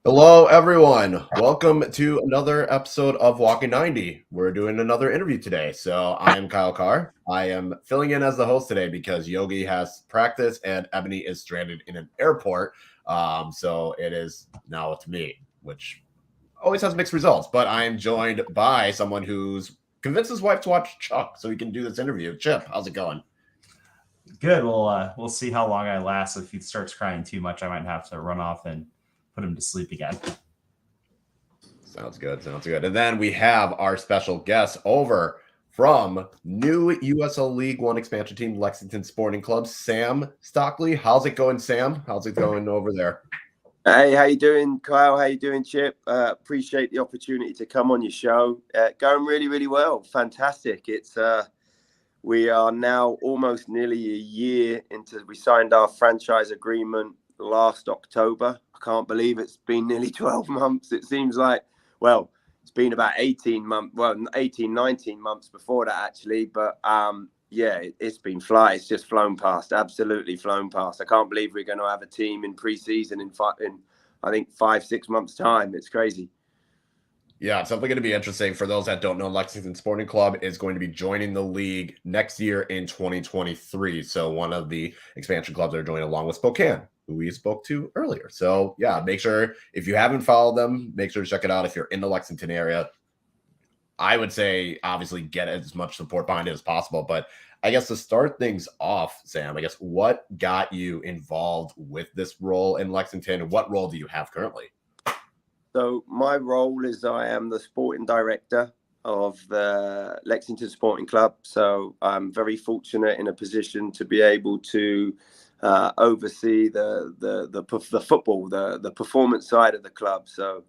Hello, everyone. Welcome to another episode of Walking 90. We're doing another interview today. So I am Kyle Carr. I am filling in as the host today because Yogi has practice and Ebony is stranded in an airport. So it is now it's me, which always has mixed results. But I am joined by someone who's convinced his wife to watch Chuck so he can do this interview. Chip, how's it going? Good. We'll see how long I last. If he starts crying too much, I might have to run off and put him to sleep again. Sounds good. And then we have our special guest over from new USL League One expansion team, Lexington Sporting Club, Sam Stockley. How's it going, Sam? How's it going over there? Hey, how you doing, Kyle? How you doing, Chip? Appreciate the opportunity to come on your show. Going really, really well. Fantastic. We are now almost nearly a year into. We signed our franchise agreement last October. I can't believe it's been nearly 12 months. It seems like, well, it's been about 19 months before that, actually. But it's been it's just flown past, absolutely flown past. I can't believe we're going to have a team in preseason in I think 5-6 months time. It's crazy. Yeah, it's definitely going to be interesting. For those that don't know, Lexington Sporting Club is going to be joining the league next year in 2023. So one of the expansion clubs are joining along with Spokane, who we spoke to earlier. So yeah, make sure if you haven't followed them, make sure to check it out. If you're in the Lexington area, I would say obviously get as much support behind it as possible. But I guess to start things off, Sam, I guess what got you involved with this role in Lexington? What role do you have currently? So my role is I am the sporting director of the Lexington Sporting Club. So I'm very fortunate in a position to be able to oversee the football, the performance side of the club. So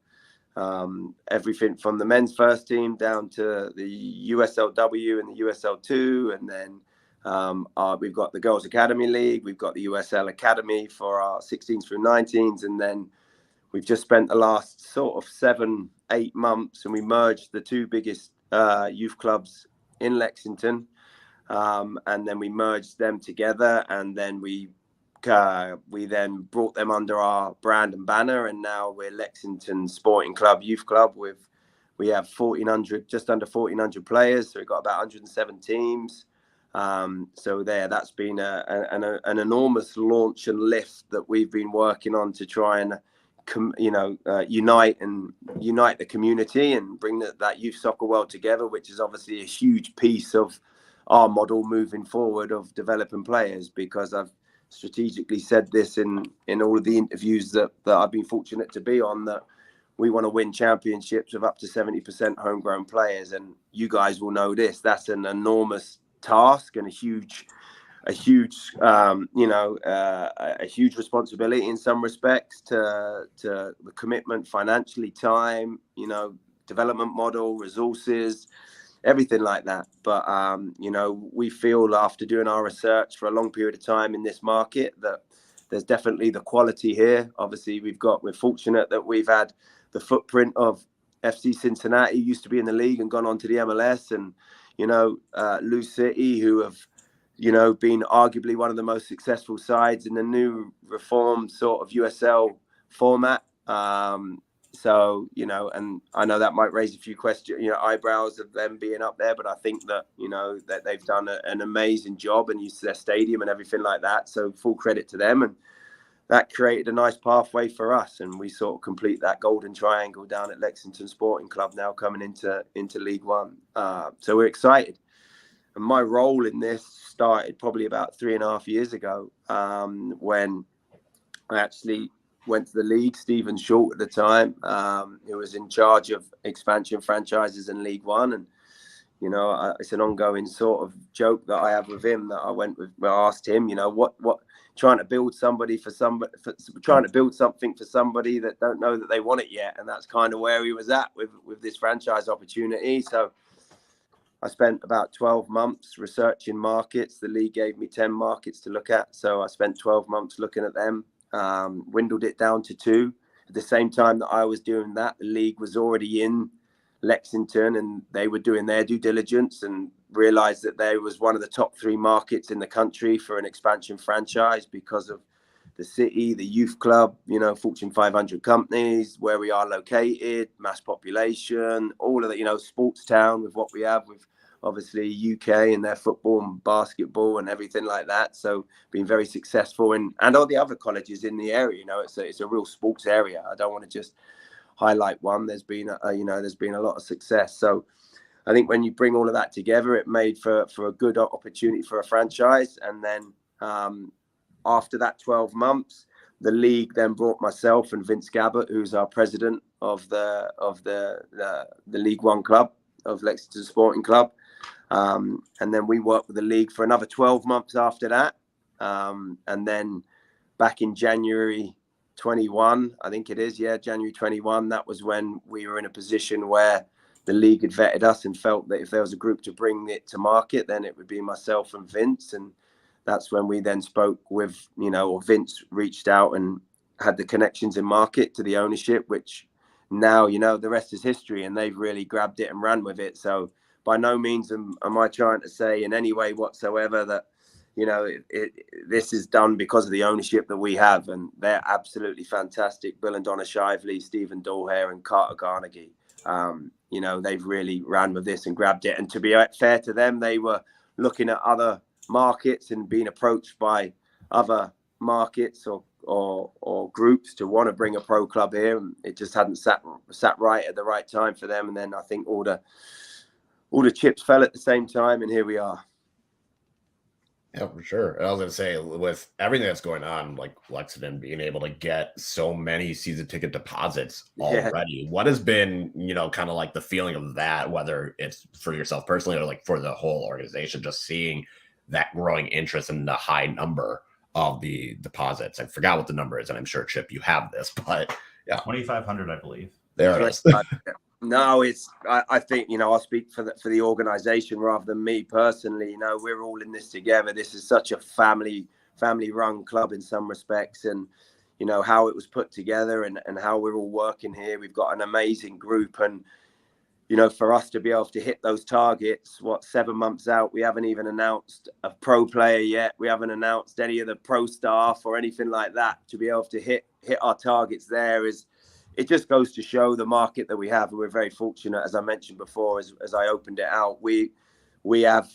everything from the men's first team down to the USLW and the USL2, and then we've got the Girls Academy League, we've got the USL Academy for our 16s through 19s, and then we've just spent the last sort of 7-8 months, and we merged the two biggest youth clubs in Lexington, and then we merged them together, and then we then brought them under our brand and banner, and now we're Lexington Sporting Club Youth Club. We have just under 1,400 players, so we've got about 107 teams. So that's been an enormous launch and lift that we've been working on to try and unite the community and bring that youth soccer world together, which is obviously a huge piece of our model moving forward of developing players, because I've strategically said this in all of the interviews that I've been fortunate to be on, that we want to win championships with up to 70% homegrown players. And you guys will know this, that's an enormous task and a huge responsibility in some respects to the commitment financially, time, development model, resources, everything like that. But, we feel after doing our research for a long period of time in this market that there's definitely the quality here. Obviously, we're fortunate that we've had the footprint of FC Cincinnati, used to be in the league and gone on to the MLS, and, Lou City, who have, been arguably one of the most successful sides in the new reformed sort of USL format. So, and I know that might raise a few questions, eyebrows of them being up there, but I think that, that they've done an amazing job and used their stadium and everything like that. So full credit to them. And that created a nice pathway for us. And we sort of complete that golden triangle down at Lexington Sporting Club now coming into League One. So we're excited. And my role in this started probably about 3.5 years ago, when I actually went to the league. Stephen Short at the time, who was in charge of expansion franchises in League One. And, it's an ongoing sort of joke that I have with him, that I asked him, what trying to build something for somebody that don't know that they want it yet. And that's kind of where he was at with this franchise opportunity. So I spent about 12 months researching markets. The league gave me 10 markets to look at. So I spent 12 months looking at them, dwindled it down to 2. At the same time that I was doing that, the league was already in Lexington, and they were doing their due diligence and realized that they was one of the top 3 markets in the country for an expansion franchise because of the city, the youth club, Fortune 500 companies, where we are located, mass population, all of that, sports town with what we have with obviously UK and their football and basketball and everything like that. So being very successful, and all the other colleges in the area, it's a real sports area. I don't want to just highlight one. There's been a lot of success. So I think when you bring all of that together, it made for a good opportunity for a franchise. And then after that 12 months, the league then brought myself and Vince Gabbert, who's our president of the League One club of Lexington Sporting Club. And then we worked with the league for another 12 months after that. And then back in January 21, I think it is, January 21, that was when we were in a position where the league had vetted us and felt that if there was a group to bring it to market, then it would be myself and Vince. And that's when we then spoke with, or Vince reached out and had the connections in market to the ownership, which now, the rest is history, and they've really grabbed it and ran with it. So by no means am I trying to say in any way whatsoever that, this is done because of the ownership that we have, and they're absolutely fantastic. Bill and Donna Shively, Stephen Dolehair, and Carter Carnegie. They've really ran with this and grabbed it. And to be fair to them, they were looking at other markets and being approached by other markets or groups to want to bring a pro club here, and it just hadn't sat right at the right time for them. And then I think all the chips fell at the same time, and here we are. Yeah, for sure. And I was going to say, with everything that's going on, like Lexington being able to get so many season ticket deposits already, what has been, kind of like the feeling of that, whether it's for yourself personally or like for the whole organization, just seeing that growing interest in the high number of the deposits? I forgot what the number is, and I'm sure, Chip, you have this, but yeah. 2,500, I believe. There it is. No, I think, I'll speak for the organization rather than me personally. We're all in this together. This is such a family run club in some respects, and, how it was put together and how we're all working here. We've got an amazing group, and, for us to be able to hit those targets, 7 months out, we haven't even announced a pro player yet. We haven't announced any of the pro staff or anything like that. To be able to hit our targets there it just goes to show the market that we have. And we're very fortunate, as I mentioned before, as I opened it out, we have,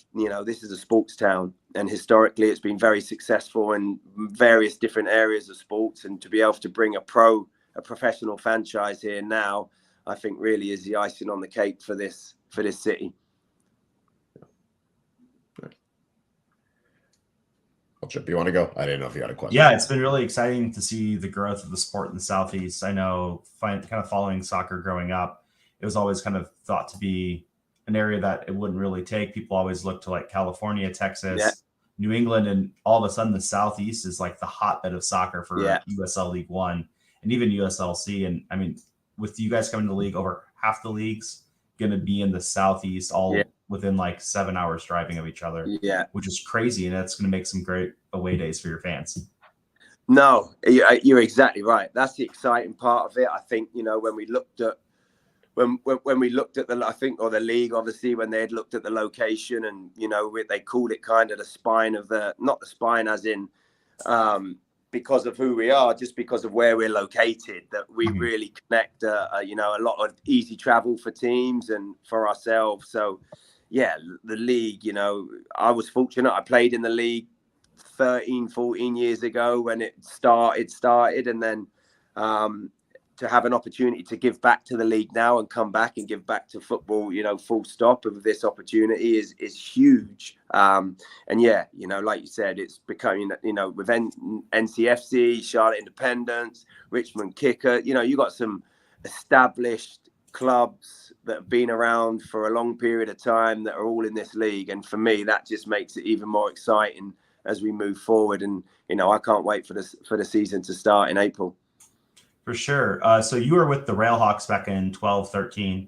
this is a sports town, and historically it's been very successful in various different areas of sports. And to be able to bring a professional franchise here now, I think really is the icing on the cake for this city. Well, Chip, you want to go? I didn't know if you had a question. Yeah, it's been really exciting to see the growth of the sport in the Southeast. I know, kind of following soccer growing up, it was always kind of thought to be an area that it wouldn't really take. People always look to like California, Texas, New England, and all of a sudden the Southeast is like the hotbed of soccer for USL League One and even USLC. And I mean, with you guys coming to the league, over half the leagues going to be in the Southeast, all within like 7 hours driving of each other, which is crazy. And that's going to make some great away days for your fans. No, you're exactly right. That's the exciting part of it. I think, when we looked at the league, obviously, when they had looked at the location, and, they called it kind of the spine of not the spine as in, because of who we are, just because of where we're located, that we really connect, a lot of easy travel for teams and for ourselves. So, the league, I was fortunate. I played in the league 13-14 years ago when it started, and then to have an opportunity to give back to the league now and come back and give back to football, full stop of this opportunity is huge. And like you said, it's becoming, with NCFC, Charlotte Independence, Richmond Kicker, you got some established clubs that have been around for a long period of time that are all in this league. And for me, that just makes it even more exciting as we move forward. And, I can't wait for the season to start in April. For sure. So you were with the Railhawks back in 12-13.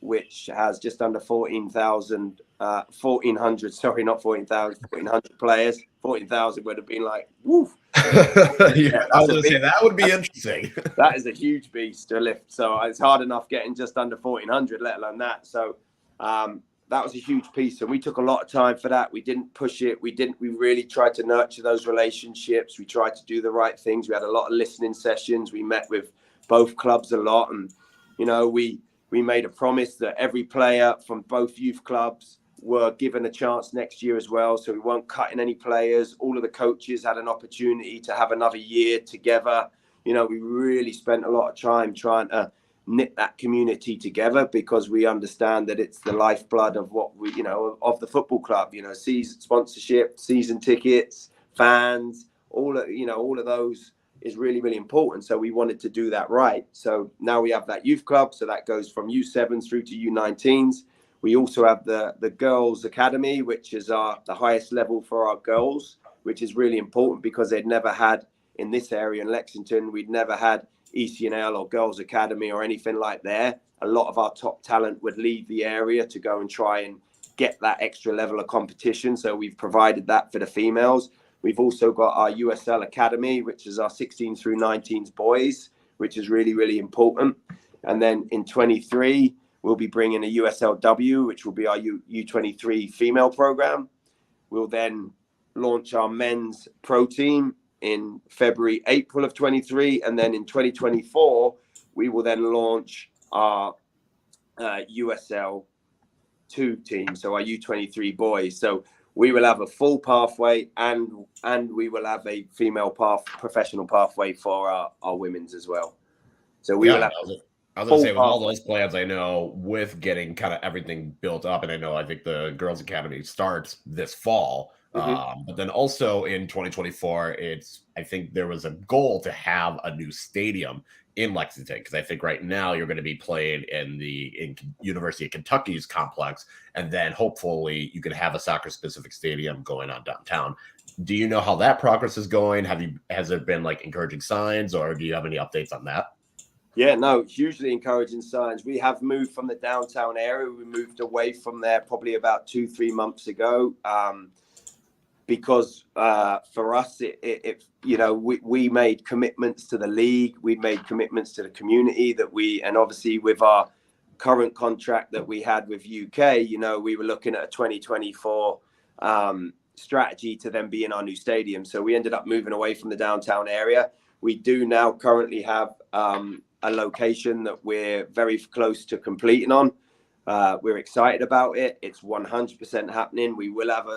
which has just under 1,400, sorry, not 14,000, 1,400 players. 14,000 would have been like, woo. Yeah, I was going to say that would be interesting. That is a huge beast to lift. So it's hard enough getting just under 1,400, let alone that. So that was a huge piece. And we took a lot of time for that. We didn't push it. We really tried to nurture those relationships. We tried to do the right things. We had a lot of listening sessions. We met with both clubs a lot. And, you know, we made a promise that every player from both youth clubs were given a chance next year as well. So we weren't cutting any players. All of the coaches had an opportunity to have another year together. You know, we really spent a lot of time trying to knit that community together, because we understand that it's the lifeblood of what we, you know, of the football club, you know, season sponsorship, season tickets, fans, all of those is really, really important. So we wanted to do that right. So now we have that youth club. So that goes from U7s through to U19s. We also have the girls academy, which is the highest level for our girls, which is really important because they'd never had in this area in Lexington, we'd never had ECNL or girls academy or anything like that. A lot of our top talent would leave the area to go and try and get that extra level of competition. So we've provided that for the females. We've also got our USL academy, which is our 16 through 19s boys, which is really, really important. And then in 23, we'll be bringing a USLW, which will be our U23 female program. We'll then launch our men's pro team in February, April of 23. And then in 2024, we will then launch our USL 2 team, so our U23 boys. So we will have a full pathway and we will have a female professional pathway for our women's as well. So we will have... I was going to say, with all those plans, I know with getting kind of everything built up, and I think the Girls Academy starts this fall, but then also in 2024, I think there was a goal to have a new stadium in Lexington, because I think right now you're going to be playing in University of Kentucky's complex, and then hopefully you can have a soccer-specific stadium going on downtown. Do you know how that progress is going? Has there been like encouraging signs, or do you have any updates on that? Yeah, no, hugely encouraging signs. We have moved from the downtown area. We moved away from there probably about 2-3 months ago, because for us, we made commitments to the league. We made commitments to the community and obviously with our current contract that we had with UK, we were looking at a 2024 strategy to then be in our new stadium. So we ended up moving away from the downtown area. We do now currently have a location that we're very close to completing on. We're excited about it. It's 100% happening. We will have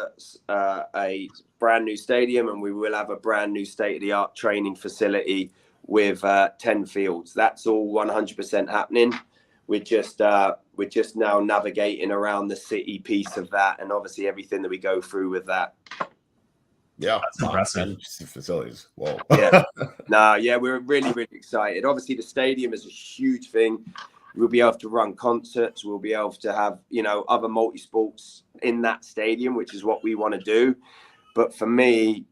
a brand new stadium, and we will have a brand new state-of-the-art training facility with 10 fields. That's all 100% happening. We're just now navigating around the city piece of that, and obviously everything that we go through with that. Yeah, that's impressive. Facilities. Whoa. Yeah, we're really, really excited. Obviously, the stadium is a huge thing. We'll be able to run concerts. We'll be able to have, other multi-sports in that stadium, which is what we want to do. But for me,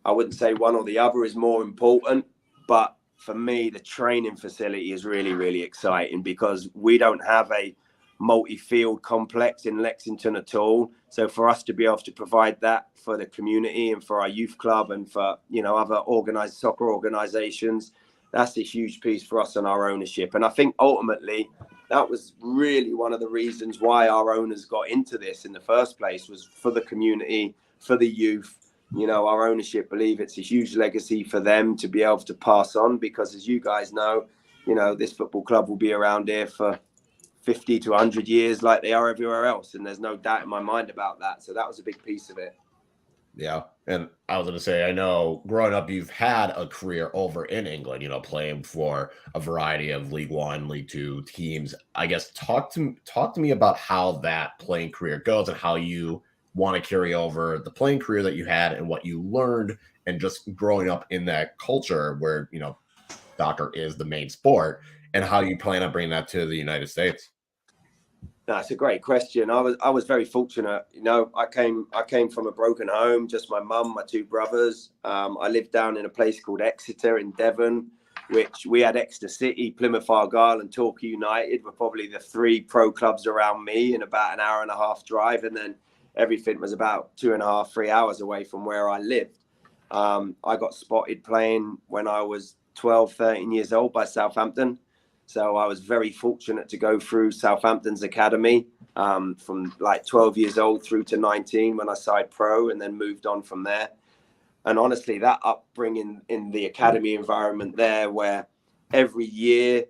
I wouldn't say one or the other is more important. But for me, the training facility is really, really exciting, because we don't have a multi-field complex in Lexington at all. So for us to be able to provide that for the community and for our youth club and for, other organized soccer organizations, that's a huge piece for us and our ownership. And I think ultimately that was really one of the reasons why our owners got into this in the first place, was for the community, for the youth. Our ownership believe it's a huge legacy for them to be able to pass on, because as you guys know, this football club will be around here for 50 to 100 years like they are everywhere else. And there's no doubt in my mind about that. So that was a big piece of it. Yeah. And I was going to say, I know growing up, you've had a career over in England, playing for a variety of League One, League Two teams. I guess talk to me about how that playing career goes and how you want to carry over the playing career that you had and what you learned, and just growing up in that culture where, soccer is the main sport, and how you plan on bringing that to the United States. That's a great question. I was very fortunate. I came from a broken home, just my mum, my 2 brothers. I lived down in a place called Exeter in Devon. which we had Exeter City, Plymouth Argyle and Torquay United were probably the 3 pro clubs around me in about an hour and a half drive. And then everything was about 2.5, 3 hours away from where I lived. I got spotted playing when I was 12, 13 years old by Southampton. So I was very fortunate to go through Southampton's academy from like 12 years old through to 19 when I signed pro, and then moved on from there. And honestly, that upbringing in the academy environment there, where every year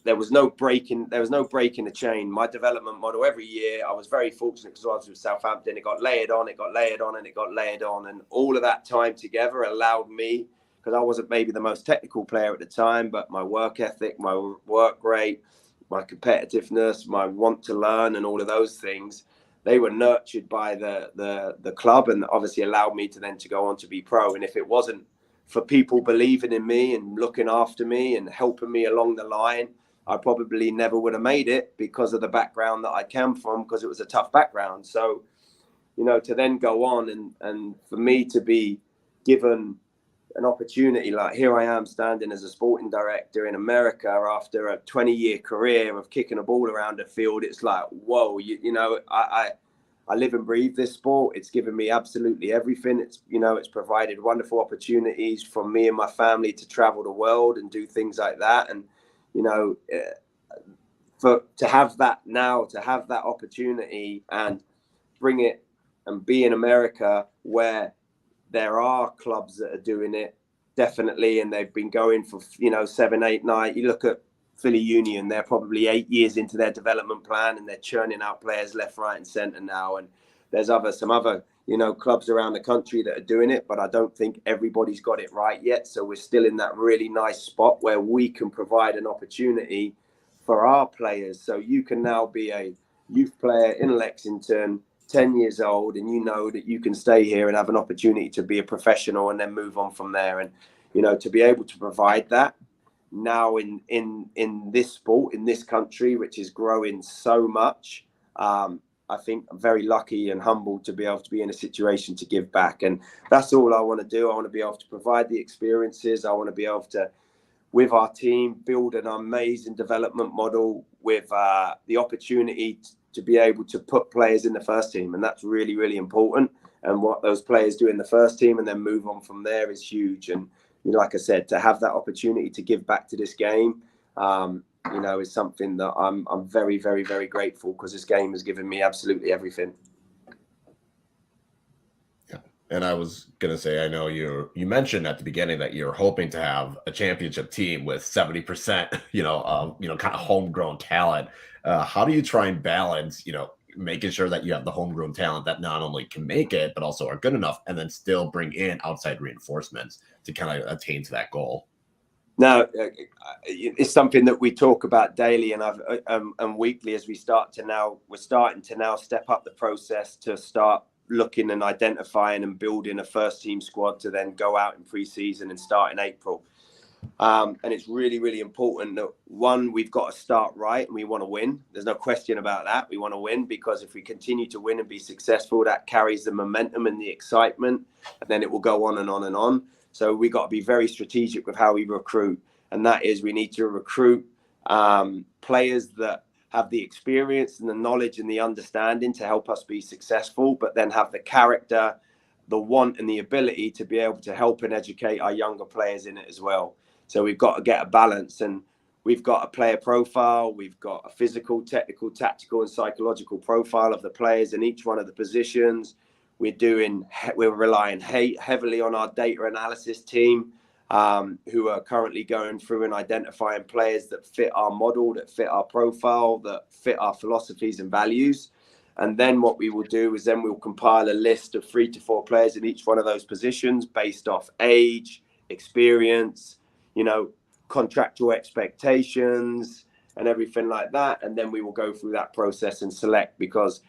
there was no break in the chain. My development model every year, I was very fortunate because I was with Southampton. It got layered on, it got layered on, and it got layered on. And all of that time together allowed me, because I wasn't maybe the most technical player at the time, but my work ethic, my work rate, my competitiveness, my want to learn, and all of those things, they were nurtured by the club, and obviously allowed me to then to go on to be pro. And if it wasn't for people believing in me and looking after me and helping me along the line, I probably never would have made it because of the background that I came from, because it was a tough background. So, you know, to then go on and for me to be given an opportunity, like here I am standing as a sporting director in America after a 20-year career of kicking a ball around the field. It's like, whoa, you know, I live and breathe this sport. It's given me absolutely everything. It's, you know, it's provided wonderful opportunities for me and my family to travel the world and do things like that. And, you know, to have that opportunity and bring it and be in America where there are clubs that are doing it, definitely, and they've been going for, you know, 7, 8, 9. You look at Philly Union, they're probably 8 years into their development plan, and they're churning out players left, right, and centre now. And there's some other, you know, clubs around the country that are doing it, but I don't think everybody's got it right yet. So we're still in that really nice spot where we can provide an opportunity for our players. So you can now be a youth player in Lexington, 10 years old, and you know that you can stay here and have an opportunity to be a professional and then move on from there. And, you know, to be able to provide that now in this sport, in this country, which is growing so much, I think I'm very lucky and humbled to be able to be in a situation to give back. And that's all I want to do. I want to be able to provide the experiences. I want to be able to, with our team, build an amazing development model with the opportunity to be able to put players in the first team. And that's really, really important. And what those players do in the first team and then move on from there is huge. And, you know, like I said, to have that opportunity to give back to this game, you know, is something that I'm very, very, very grateful, because this game has given me absolutely everything. Yeah. And I was going to say, I know you mentioned at the beginning that you're hoping to have a championship team with 70%, kind of homegrown talent. How do you try and balance, you know, making sure that you have the homegrown talent that not only can make it, but also are good enough, and then still bring in outside reinforcements to kind of attain to that goal? Now, it's something that we talk about daily and weekly as we're starting to now step up the process to start looking and identifying and building a first team squad to then go out in pre-season and start in April. And it's really, really important that, one, we've got to start right and we want to win. There's no question about that. We want to win, because if we continue to win and be successful, that carries the momentum and the excitement, and then it will go on and on and on. So we got to be very strategic with how we recruit. And that is, we need to recruit players that have the experience and the knowledge and the understanding to help us be successful, but then have the character, the want and the ability to be able to help and educate our younger players in it as well. So we've got to get a balance, and we've got a player profile. We've got a physical, technical, tactical and psychological profile of the players in each one of the positions. We're relying heavily on our data analysis team, who are currently going through and identifying players that fit our model, that fit our profile, that fit our philosophies and values. And then what we will do is then we'll compile a list of 3 to 4 players in each one of those positions based off age, experience, you know, contractual expectations and everything like that. And then we will go through that process and select, because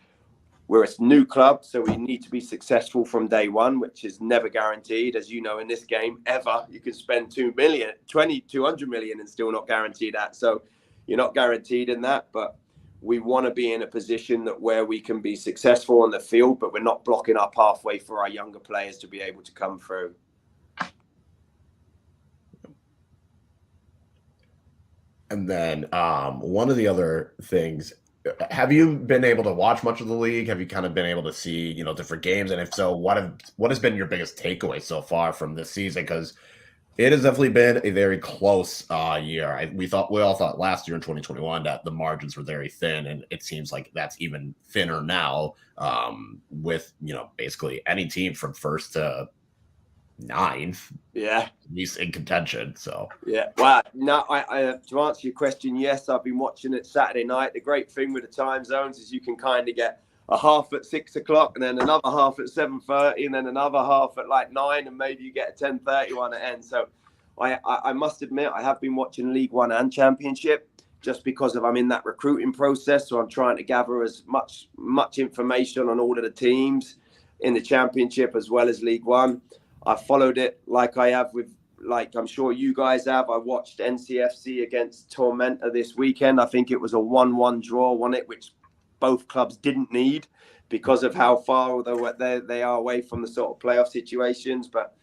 we're a new club, so we need to be successful from day one, which is never guaranteed. As you know, in this game, ever, you can spend 200 million and still not guarantee that. So you're not guaranteed in that, but we want to be in a position that where we can be successful on the field, but we're not blocking our pathway for our younger players to be able to come through. And then one of the other things, have you been able to watch much of the league? Have you kind of been able to see, different games? And if so, what has been your biggest takeaway so far from this season? Because it has definitely been a very close year. We all thought last year in 2021 that the margins were very thin, and it seems like that's even thinner now. With basically any team from first to ninth, Yeah. at least in contention. So Yeah. Well, no, I to answer your question, yes, I've been watching it Saturday night. The great thing with the time zones is you can kind of get a half at 6 o'clock and then another half at 7:30 and then another half at like 9 and maybe you get a 10:30 one at end. So I must admit I have been watching League One and Championship just because I'm in that recruiting process. So I'm trying to gather as much information on all of the teams in the Championship as well as League One. I followed it like I have with, like I'm sure you guys have. I watched NCFC against Tormenta this weekend. I think it was a 1-1 draw, wasn't it, which both clubs didn't need because of how far they are away from the sort of playoff situations. But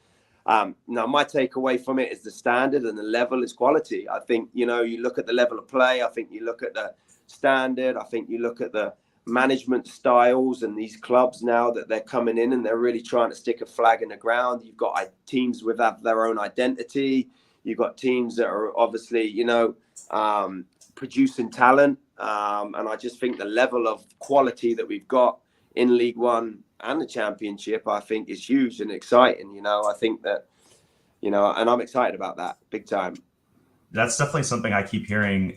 no, my takeaway from it is the standard and the level is quality. I think, you look at the level of play. I think you look at the standard. I think you look at the management styles and these clubs now that they're coming in and they're really trying to stick a flag in the ground. You've got teams with their own identity. You've got teams that are obviously, producing talent. And I just think the level of quality that we've got in League One and the Championship, I think is huge and exciting. I think that, and I'm excited about that big time. That's definitely something I keep hearing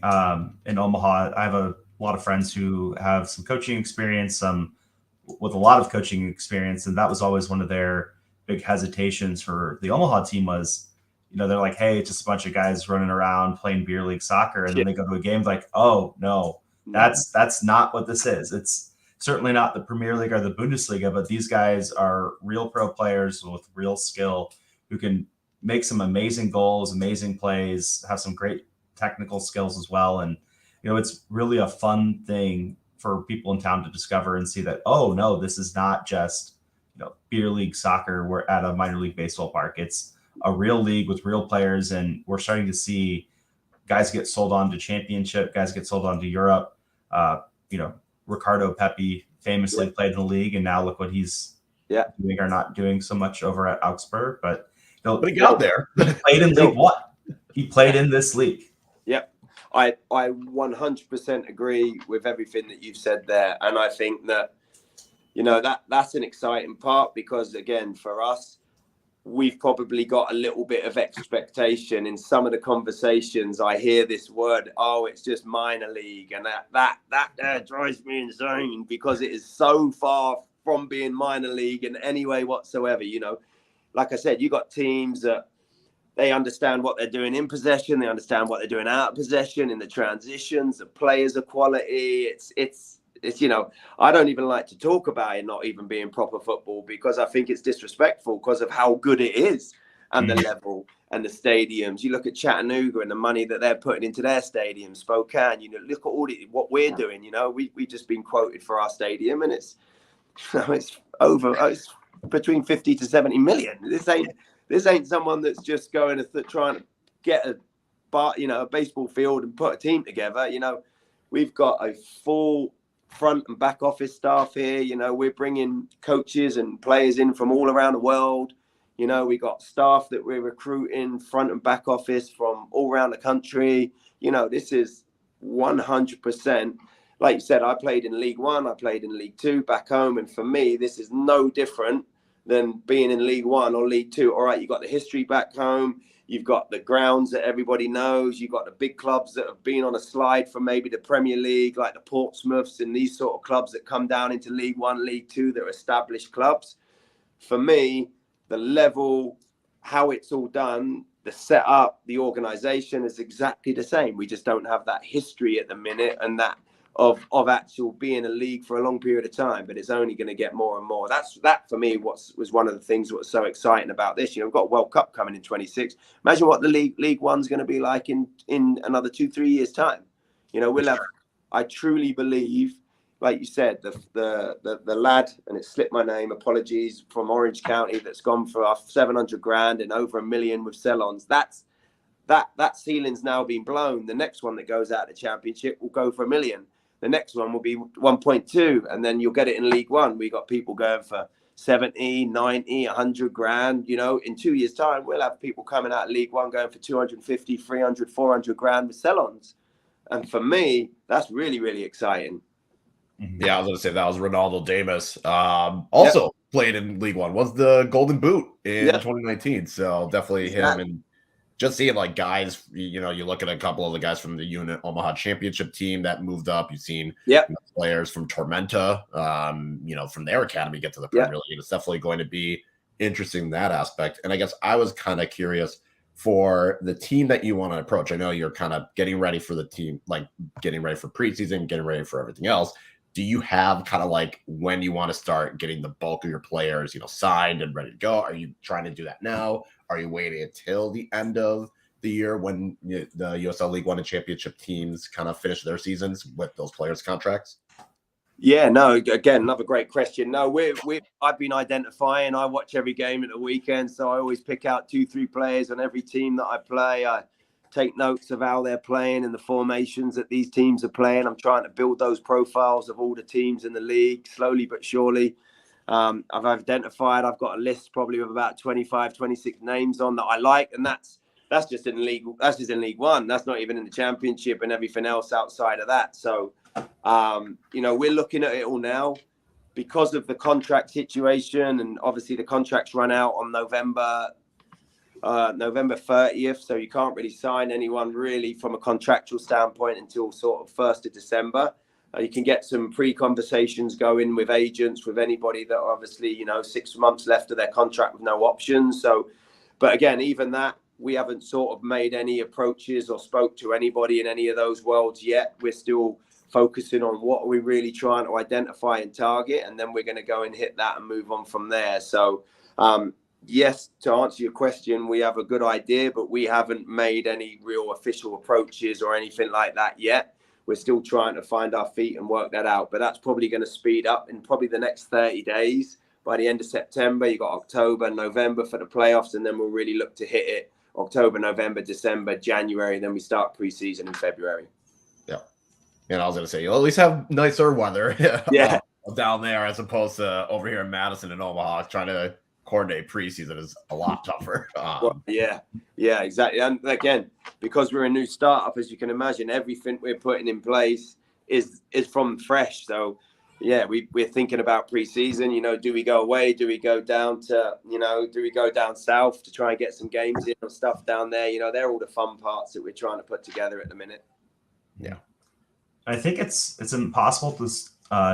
in Omaha. I have a lot of friends who have some coaching experience, with a lot of coaching experience. And that was always one of their big hesitations for the Omaha team was, they're like, hey, it's just a bunch of guys running around playing beer league soccer. And then they go to a game like, oh, no, that's not what this is. It's certainly not the Premier League or the Bundesliga, but these guys are real pro players with real skill who can make some amazing goals, amazing plays, have some great technical skills as well. And, it's really a fun thing for people in town to discover and see that, oh, no, this is not just, beer league soccer. We're at a minor league baseball park. It's a real league with real players. And we're starting to see guys get sold on to Championship, guys get sold on to Europe. Ricardo Pepi famously played in the league, and now look what he's doing or not doing so much over at Augsburg. But he got there. He played in League One. He played in this league. Yep. I 100% agree with everything that you've said there. And I think that, that's an exciting part because, again, for us, we've probably got a little bit of expectation in some of the conversations. I hear this word, oh, it's just minor league. And that drives me insane because it is so far from being minor league in any way whatsoever. Like I said, you got teams that they understand what they're doing in possession. They understand what they're doing out of possession in the transitions. The players are quality. It's I don't even like to talk about it not even being proper football because I think it's disrespectful because of how good it is and the level and the stadiums. You look at Chattanooga and the money that they're putting into their stadium, Spokane, look at all what we're doing. We've just been quoted for our stadium and it's between 50 to 70 million. This ain't someone that's just going to trying to get a baseball field and put a team together. We've got a full front and back office staff here. We're bringing coaches and players in from all around the world. We got staff that we're recruiting front and back office from all around the country. This is 100%. Like you said, I played in League One, I played in League Two back home. And for me, this is no different than being in League One or League Two. All right, you got the history back home. You've got the grounds that everybody knows. You've got the big clubs that have been on a slide from maybe the Premier League, like the Portsmouths and these sort of clubs that come down into League One, League Two, that are established clubs. For me, the level, how it's all done, the setup, the organisation is exactly the same. We just don't have that history at the minute and that of actual being a league for a long period of time, but it's only going to get more and more. That for me was one of the things that was so exciting about this. We've got a World Cup coming in 26. Imagine what the League One's going to be like in another 2-3 years time. We'll have. I truly believe, like you said, the lad, and it slipped my name, apologies, from Orange County that's gone for $700,000 and over $1 million with sell-ons. that ceiling's now been blown. The next one that goes out of the championship will go for $1 million. The next one will be 1.2, and then you'll get it in League One. We got people going for 70, 90, 100 grand. You know, in 2 years' time, we'll have people coming out of League One going for 250, 300, 400 grand with sell-ons. And for me, that's really, really exciting. Yeah, I was going to say that was Ronaldo Davis. Also played in League One, was the Golden Boot in 2019. So definitely him. And just seeing like guys, you know, you look at a couple of the guys from the unit Omaha championship team that moved up. You've seen players from Tormenta, you know, from their academy get to the Premier League. It's definitely going to be interesting in that aspect. And I guess I was kind of curious for the team that you want to approach. I know you're kind of getting ready for the team, like getting ready for preseason, getting ready for everything else. Do you have kind of like when you want to start getting the bulk of your players, you know, signed and ready to go? Are you trying to do that now? Are you waiting until the end of the year when the USL League One and Championship teams kind of finish their seasons with those players' contracts? Yeah, no, again, another great question. No, I've been identifying. I watch every game at the weekend, so I always pick out 2-3 players on every team that I play. I take notes of how they're playing and the formations that these teams are playing. I'm trying to build those profiles of all the teams in the league slowly but surely. I've identified, I've got a list probably of about 25, 26 names on that I like. And that's just in League One. That's not even in the championship and everything else outside of that. So, you know, we're looking at it all now because of the contract situation. And obviously the contracts run out on November 30th. So you can't really sign anyone really from a contractual standpoint until sort of 1st of December. You can get some pre-conversations going with agents, with anybody that are obviously, you know, 6 months left of their contract with no options. So, but again, even that, we haven't sort of made any approaches or spoke to anybody in any of those worlds yet. We're still focusing on what are we really trying to identify and target, and then we're going to go and hit that and move on from there. So, yes, to answer your question, we have a good idea, but we haven't made any real official approaches or anything like that yet. We're still trying to find our feet and work that out, but that's probably going to speed up in probably the next 30 days. By the end of September, you got October, November for the playoffs, and then we'll really look to hit it October, November, December, January, and then we start preseason in February. Yeah. And I was going to say, you'll at least have nicer weather down there as opposed to over here in Madison and Omaha. Trying to coordinate preseason is a lot tougher. Yeah, exactly. And again, because we're a new startup, as you can imagine, everything we're putting in place is from fresh. So yeah, we're thinking about preseason. You know, do we go away? Do we go down to, you know, do we go down south to try and get some games in or stuff down there? You know, they're all the fun parts that we're trying to put together at the minute. Yeah, I think it's impossible to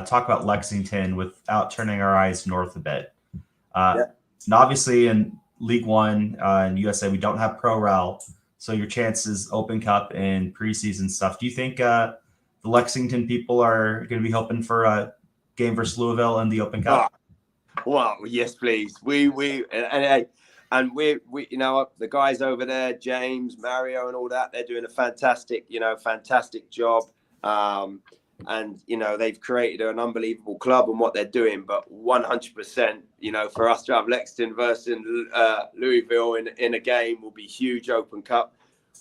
talk about Lexington without turning our eyes north a bit. And obviously in League One in USA, we don't have Pro Rel, so your chances Open Cup and preseason stuff. Do you think the Lexington people are going to be hoping for a game versus Louisville in the Open Cup? Well, yes, please. We you know, the guys over there, James, Mario, and all that, they're doing a fantastic job. And, you know, they've created an unbelievable club and what they're doing. But 100%, you know, for us to have Lexington versus Louisville in a game will be huge Open Cup.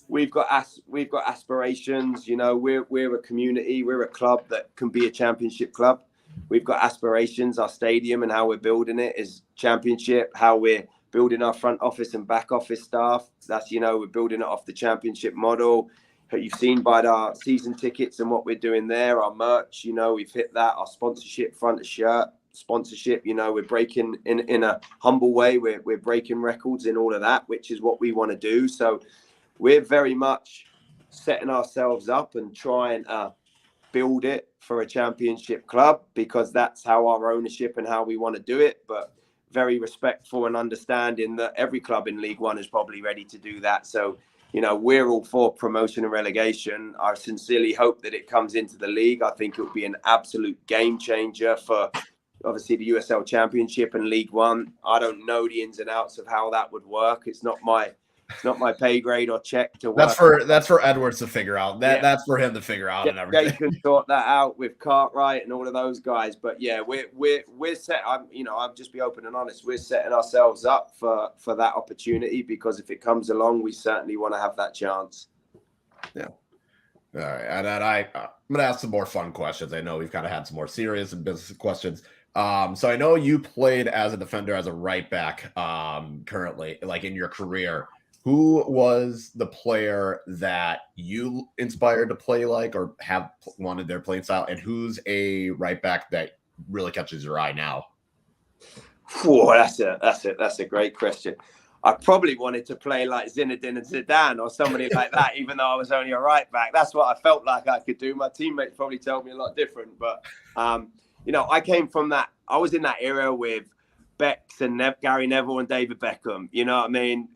We've got aspirations. You know, we're a community. We're a club that can be a championship club. We've got aspirations. Our stadium and how we're building it is championship. How we're building our front office and back office staff. That's, you know, we're building it off the championship model. You've seen by our season tickets and what we're doing there, our merch, you know, we've hit that, our sponsorship, front of shirt sponsorship, you know, we're breaking in a humble way. We're breaking records in all of that, which is what we want to do. So we're very much setting ourselves up and trying to build it for a championship club, because that's how our ownership and how we want to do it. But very respectful and understanding that every club in League One is probably ready to do that. So, you know, we're all for promotion and relegation. I sincerely hope that it comes into the league. I think it would be an absolute game changer for obviously the USL Championship and League One. I don't know the ins and outs of how that would work. It's not my It's not my pay grade or check to work. That's for Edwards to figure out. That's for him to figure out and everything. They can sort that out with Cartwright and all of those guys. But yeah, we're set. I'll just be open and honest. We're setting ourselves up for that opportunity, because if it comes along, we certainly want to have that chance. Yeah. All right. And then I'm going to ask some more fun questions. I know we've kind of had some more serious and business questions. So I know you played as a defender, as a right back, currently, like in your career. Who was the player that you inspired to play like, or have wanted their playing style? And who's a right back that really catches your eye now? Whoa, that's a great question. I probably wanted to play like Zinedine and Zidane or somebody like that, even though I was only a right back. That's what I felt like I could do. My teammates probably told me a lot different, but I came from that. I was in that era with Becks and Gary Neville and David Beckham, you know what I mean?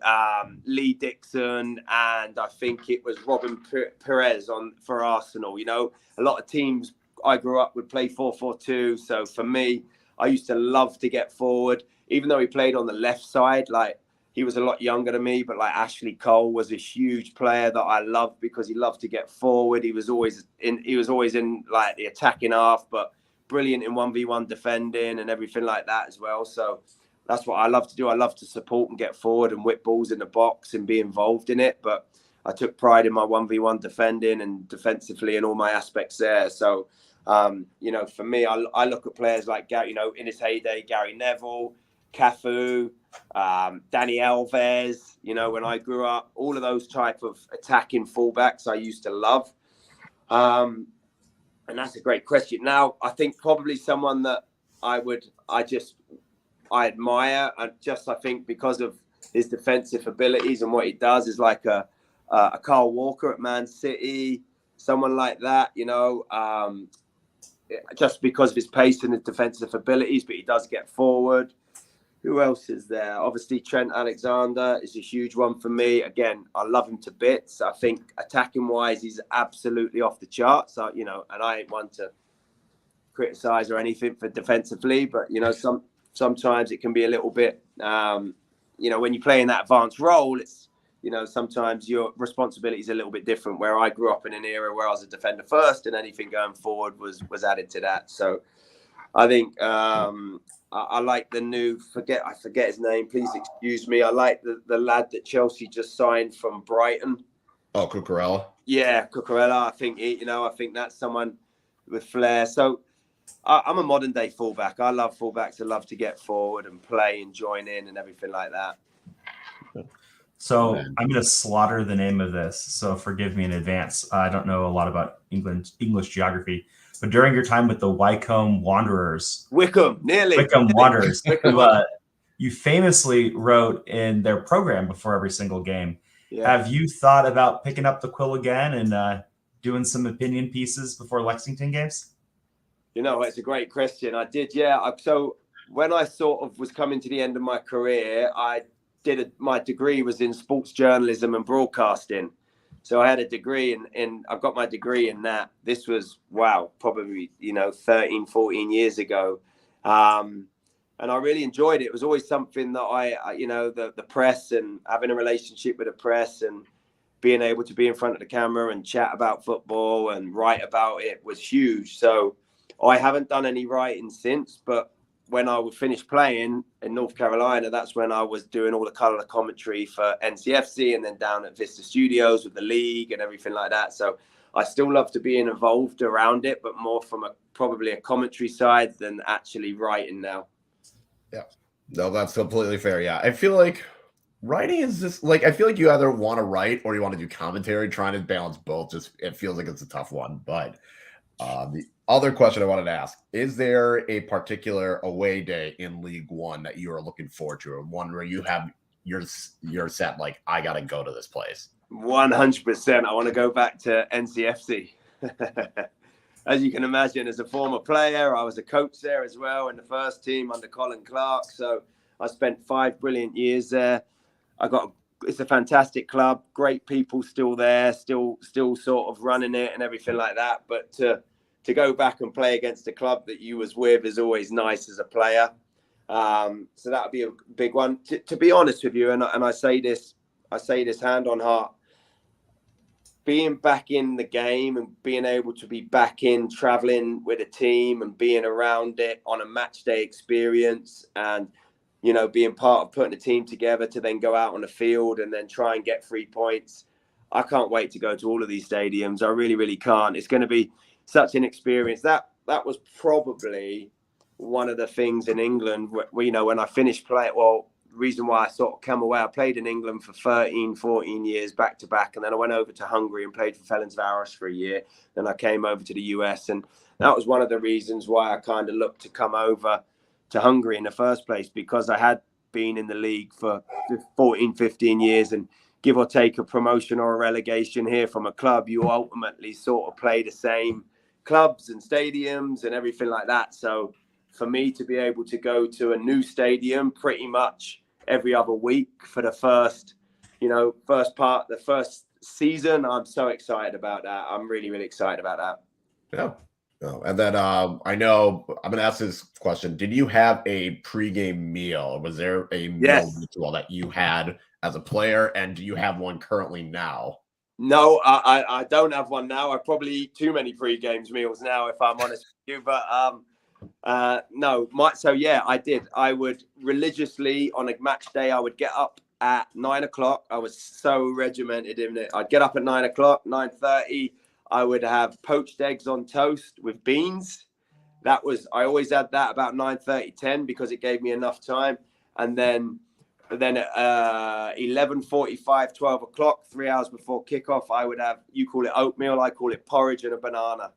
Lee Dixon, and I think it was Robin Perez for Arsenal. You know, a lot of teams I grew up would play 4-4-2. So for me, I used to love to get forward, even though he played on the left side. Like, he was a lot younger than me, but like Ashley Cole was a huge player that I loved because he loved to get forward. He was always in like the attacking half, but brilliant in 1v1 defending and everything like that as well. So that's what I love to do. I love to support and get forward and whip balls in the box and be involved in it. But I took pride in my 1v1 defending and defensively and all my aspects there. So, for me, I look at players like Gary, in his heyday, Gary Neville, Cafu, Danny Alves, when I grew up, all of those type of attacking fullbacks I used to love. And that's a great question. Now, I think probably someone that I admire, and I think because of his defensive abilities and what he does, is like a Kyle Walker at Man City, someone like that, just because of his pace and his defensive abilities, but he does get forward. Who else is there? Obviously, Trent Alexander is a huge one for me. Again, I love him to bits. I think attacking-wise, he's absolutely off the charts. So, and I ain't one to criticize or anything for defensively, but, sometimes it can be a little bit, when you play in that advanced role, it's, sometimes your responsibility is a little bit different, where I grew up in an era where I was a defender first and anything going forward was added to that. So I think I like the new, I forget his name, please excuse me. I like the lad that Chelsea just signed from Brighton. Oh, Cucurella. Yeah, Cucurella. I think I think that's someone with flair. So I'm a modern day fullback. I love fullbacks. I love to get forward and play and join in and everything like that. So I'm going to slaughter the name of this, so forgive me in advance. I don't know a lot about English geography, but during your time with the Wycombe Wanderers, Wycombe Wanderers, you famously wrote in their program before every single game. Yeah. Have you thought about picking up the quill again and doing some opinion pieces before Lexington games? It's a great question. I did, yeah. So when I sort of was coming to the end of my career, my degree was in sports journalism and broadcasting. So I had a degree in I got my degree in that. This was, probably, 13, 14 years ago. And I really enjoyed it. It was always something that the press and having a relationship with the press and being able to be in front of the camera and chat about football and write about it was huge. So I haven't done any writing since, but when I would finish playing in North Carolina, that's when I was doing all the color commentary for NCFC and then down at Vista Studios with the league and everything like that. So I still love to be involved around it, but more from probably a commentary side than actually writing now. Yeah, no, that's completely fair. Yeah, I feel like writing is just like, I feel like you either want to write or you want to do commentary. Trying to balance both, it feels like it's a tough one. But the other question I wanted to ask, is there a particular away day in League One that you are looking forward to, or one where you have you're set, like, I got to go to this place? 100%. I want to go back to NCFC. As you can imagine, as a former player, I was a coach there as well in the first team under Colin Clark. So I spent 5 brilliant years there. It's a fantastic club, great people still there, still sort of running it and everything like that. But to go back and play against a club that you was with is always nice as a player. So that would be a big one. To be honest with you, and I say this I say this hand on heart, being back in the game and being able to be back in traveling with a team and being around it on a match day experience, and being part of putting a team together to then go out on the field and then try and get 3 points. I can't wait to go to all of these stadiums. I really, really can't. It's going to be such an experience. That was probably one of the things in England where, when I finished playing, reason why I sort of come away, I played in England for 13, 14 years back to back. And then I went over to Hungary and played for Ferencváros for a year. Then I came over to the US. And that was one of the reasons why I kind of looked to come over to Hungary in the first place, because I had been in the league for 14, 15 years, and give or take a promotion or a relegation here from a club, you ultimately sort of play the same clubs and stadiums and everything like that. So for me to be able to go to a new stadium pretty much every other week for the first season, I'm so excited about that. I'm really, really excited about that. Yeah. Oh, and then I know I'm going to ask this question. Did you have a pregame meal? Was there a meal ritual that you had as a player, and do you have one currently now? No, I don't have one now. I probably eat too many pre-games meals now, if I'm honest with you. But no, I did. I would religiously on a match day, I would get up at 9 o'clock. I was so regimented in it. I'd get up at 9 o'clock, 9:30. I would have poached eggs on toast with beans. I always had that about 9:30, 10, because it gave me enough time. And then at 11:45, 12 o'clock, 3 hours before kickoff, I would have, you call it oatmeal, I call it porridge and a banana,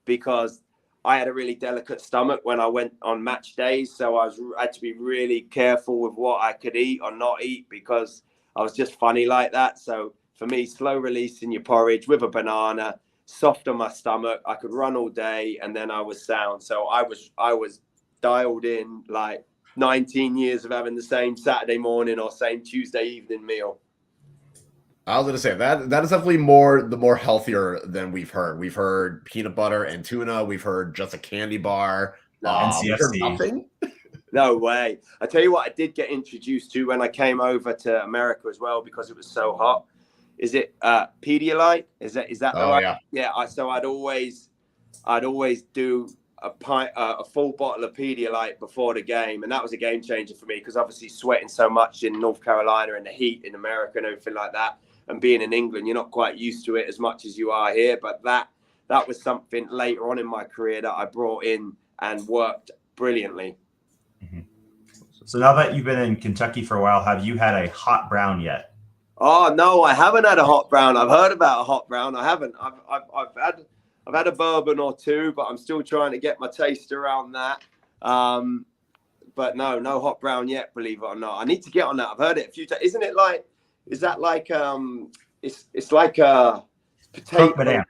because I had a really delicate stomach when I went on match days. So I had to be really careful with what I could eat or not eat, because I was just funny like that. So for me, slow releasing your porridge with a banana, soft on my stomach, I could run all day, and then I was sound. So I was dialed in, like 19 years of having the same Saturday morning or same Tuesday evening meal. I was going to say that is definitely the more healthier than we've heard. We've heard peanut butter and tuna. We've heard just a candy bar. NCFC. Nothing. No way. I tell you what, I did get introduced to when I came over to America as well, because it was so hot. Is it Pedialyte? Is that the right? Yeah. Yeah. So I'd always do a full bottle of Pedialyte before the game, and that was a game changer for me, because obviously sweating so much in North Carolina and the heat in America and everything like that, and being in England, you're not quite used to it as much as you are here. But that was something later on in my career that I brought in and worked brilliantly. Mm-hmm. So now that you've been in Kentucky for a while, have you had a hot brown yet? Oh no, I haven't had a hot brown. I've heard about a hot brown. I haven't. I've had a bourbon or two, but I'm still trying to get my taste around that. But no hot brown yet, believe it or not. I need to get on that. I've heard it a few times. Isn't it like? Is that like it's like a potato? Banana.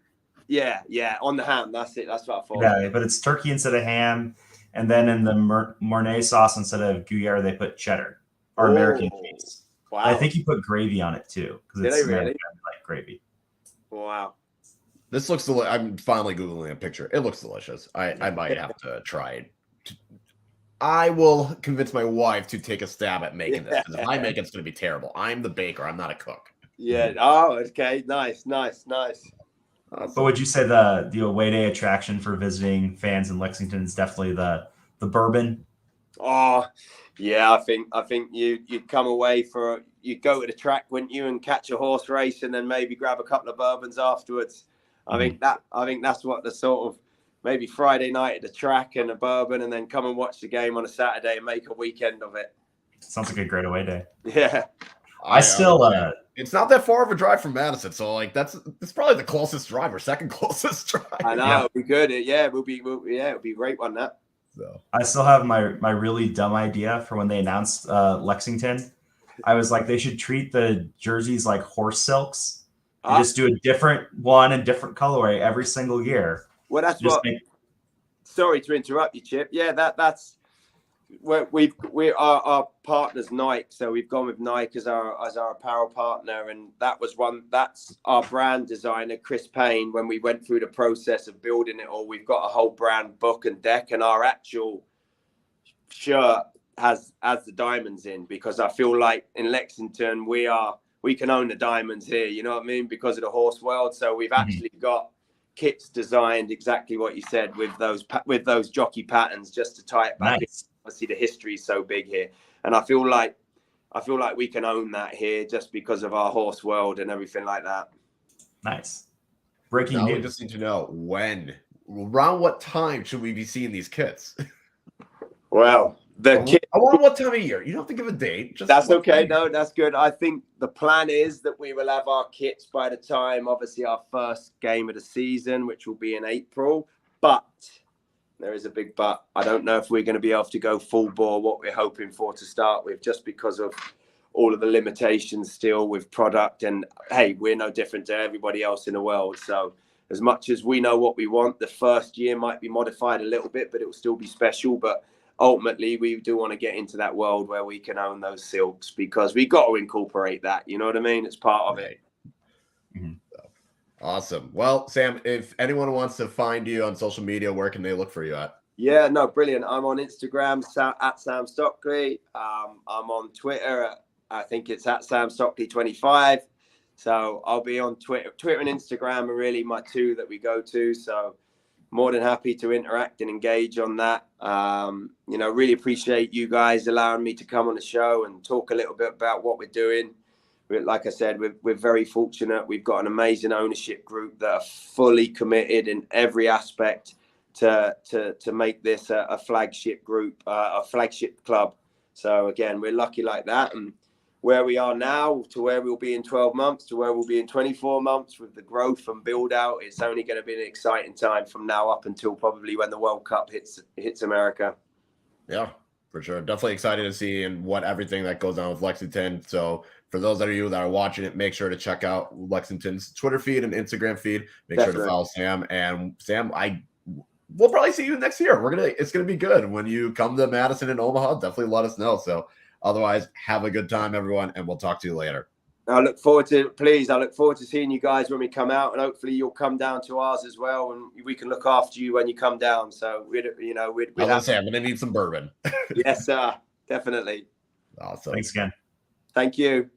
Yeah, on the ham. That's it. That's what I thought. Yeah, but it's turkey instead of ham, and then in the Mornay sauce instead of Gruyere, they put cheddar or American cheese. Wow. I think you put gravy on it too, because it's really? Like gravy. Wow. This looks delicious. I'm finally Googling a picture. It looks delicious. I might have to try it. I will convince my wife to take a stab at making this, because if I make it, it's going to be terrible. I'm the baker. I'm not a cook. Yeah. Oh, okay. Nice. Awesome. But would you say the away day attraction for visiting fans in Lexington is definitely the bourbon? Oh, yeah. I think you'd come away you'd go to the track, wouldn't you, and catch a horse race, and then maybe grab a couple of bourbons afterwards. I think that's what the sort of maybe Friday night at the track and a bourbon, and then come and watch the game on a Saturday and make a weekend of it. Sounds like a great away day. Yeah. I still it's not that far of a drive from Madison, so like it's probably the closest drive or second closest drive. I know. Yeah. It'll be good. It'll be a great one. That. So I still have my really dumb idea for when they announced Lexington. I was like, they should treat the jerseys like horse silks. You just do a different one and different colorway every single year. Well, that's what. Sorry to interrupt you, Chip. Yeah, that's where our partners Nike, so we've gone with Nike as our apparel partner, and that's our brand designer Chris Payne. When we went through the process of building it all, we've got a whole brand book and deck, and our actual shirt has the diamonds in, because I feel like in Lexington we're own the diamonds here. You know what I mean? Because of the horse world. So we've actually got kits designed exactly what you said with those jockey patterns, just to tie it back. Nice. Obviously, the history is so big here, and I feel like we can own that here just because of our horse world and everything like that. Nice. Breaking Now we news. just need to know around what time should we be seeing these kits? Well, around what time of year? You don't have to give a date. That's okay. No, that's good. I think the plan is that we will have our kits by the time, obviously, our first game of the season, which will be in April. But there is a big but. I don't know if we're going to be able to go full bore what we're hoping for to start with, just because of all of the limitations still with product. And hey, we're no different to everybody else in the world. So as much as we know what we want, the first year might be modified a little bit, but it will still be special. But ultimately, we do want to get into that world where we can own those silks, because we got to incorporate that. You know what I mean? It's part of it. Mm-hmm. Awesome. Well, Sam, if anyone wants to find you on social media, where can they look for you at? Yeah, no, brilliant. I'm on Instagram at Sam Stockley. I'm on Twitter. I think it's at Sam Stockley 25. So I'll be on Twitter and Instagram are really my two that we go to. So more than happy to interact and engage on that. Really appreciate you guys allowing me to come on the show and talk a little bit about what we're doing. Like I said, we're very fortunate. We've got an amazing ownership group that are fully committed in every aspect to make this a flagship group, a flagship club. So again, we're lucky like that. And where we are now to where we'll be in 12 months to where we'll be in 24 months with the growth and build out, it's only going to be an exciting time from now up until probably when the World Cup hits America. Yeah, for sure. Definitely excited to see and what everything that goes on with Lexington. So for those of you that are watching it, make sure to check out Lexington's Twitter feed and Instagram feed. Make sure to follow Sam. And Sam, we'll probably see you next year. It's gonna be good when you come to Madison and Omaha. Definitely let us know. So otherwise, have a good time, everyone, and we'll talk to you later. I look forward to seeing you guys when we come out, and hopefully you'll come down to ours as well, and we can look after you when you come down. So I'm gonna need some bourbon. Yes, sir. Definitely. Awesome. Thanks again. Thank you.